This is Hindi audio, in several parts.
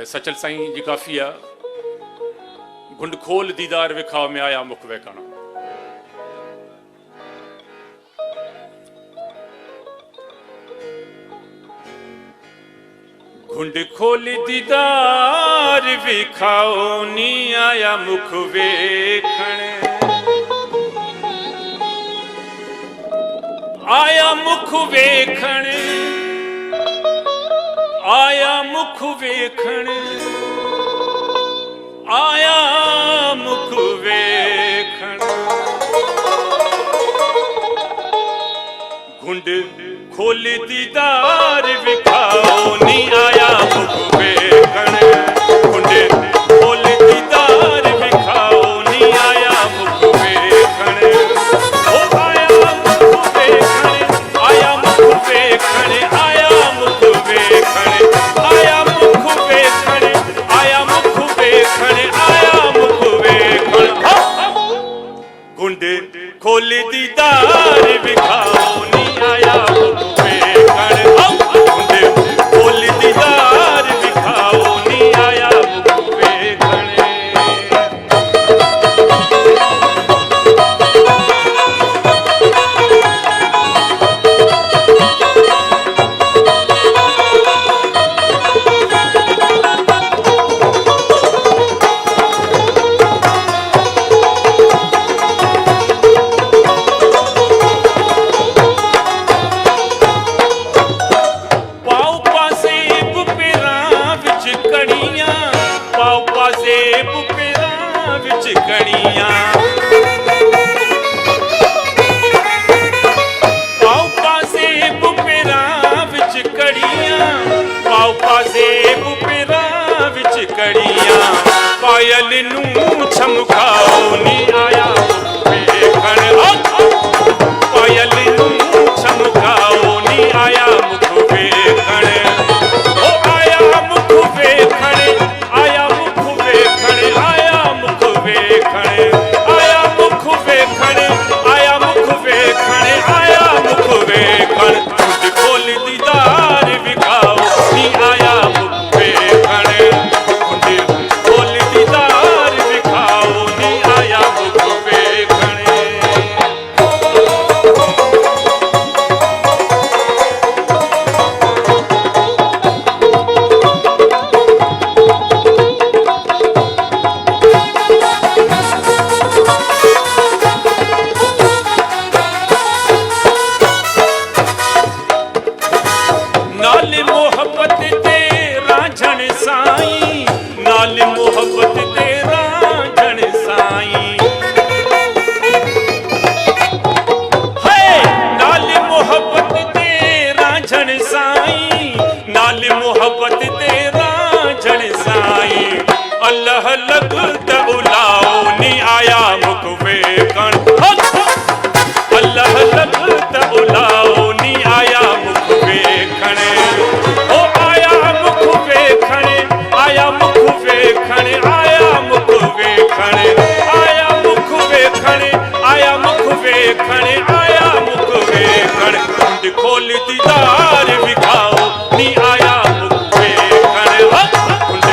सचल साईं जी काफिया घुंड खोल दीदार विखाव में आया मुख वेकण। घुंड खोल दीदार विखाओ नी आया मुख वेखण। आया मुख वेखण, आया मुख वेखण, आया मुख वेखण। घुंड खोल दीदार विखाओ नी आया मुख वेखण। घुंड खोल दीदार विखाओ नी आया मुख वेखण। ओ आया मुख वेखण, आया मुख वेखण, आया मुख वेखण, आया मुख वेखण, आया मुख वेखण, आया मुख वेखण। घुंड खोल दीदार विखाओ नी आया मुख वेखण। घुंड खोल दीदार विखाओ नी आया मुख वेखण। पायल नू छमकाओ नी आया मुख वेखण। पायल नू छमकाओ नी आया मुख वेखण। ओ आया मुख वेखण, आया मुख वेखण, आया मुख वेखण, आया मुख वेखण, आया मुख वेखण, आया मुख वेखण। घुंड खोल दीदार विखाओ नी आया मुख वेखण। घुंड खोल दीदार विखाओ नी आया मुख वेखण। नाल मोहब्बत तेरा झण साईं, नाल मोहब्बत तेरा झण साईं। है नाल मोहब्बत तेरा झण साईं, नाल मोहब्बत तेरा झण साईं। अल्लाह लगत उलाओ नी आया मुख वेखण। अल्लाह लगत उलाओ नी आया मुख वेखण। ओ आया मुख वेखण, आया मुख वेखण, आया मुख वेखण, आया मुख वेखण, आया मुख वेखण, आया मुख वेखण। घुंड खोल दीदार विखाओ नी आया मुख वेखण। घुंड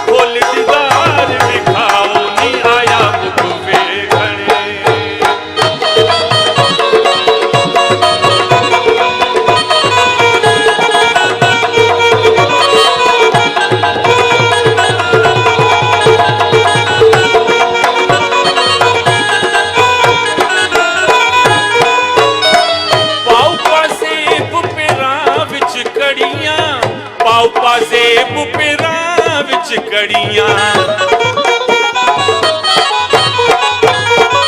खोल दीदार विखाओ नी आया मुख वेखण। पाओ पासेब पेरा विच कड़ियां।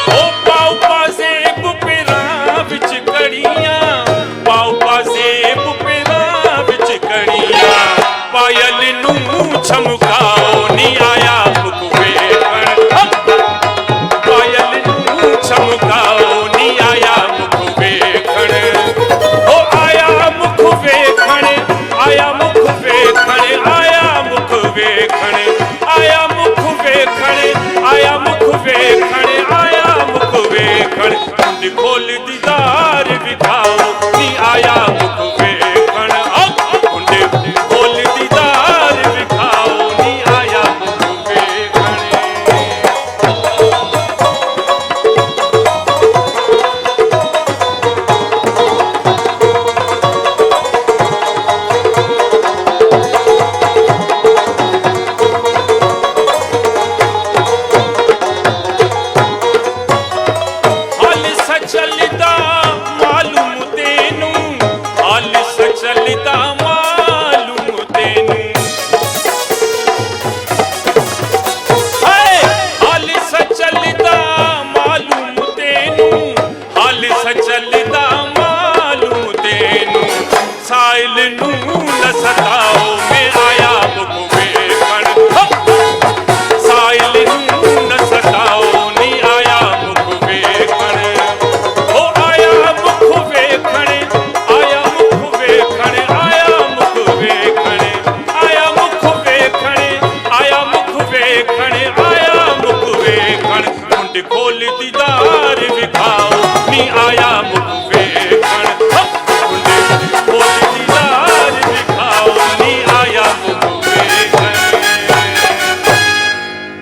ओ पाओ पासेब पेरा विच कड़ियां, पाओ पासेब पेरा विच कड़ियां। पायल नू छमकाओ नी आया मुख वेखण। पायल नू छमकाओ नी आया मुख वेखण। ओ आया मुख वेखण, आया मुख वेखण, आया मुख वेखण, आया मुख ਵੇਖਣ ਆਇਆ ਮੁਖ ਵੇਖਣ ਗੁੰਡ ਖੋਲ ਦੀਦਾਰ ਵਿਖਾਓ ਨੀ ਆਇਆ ਮੁਖ ਵੇਖਣ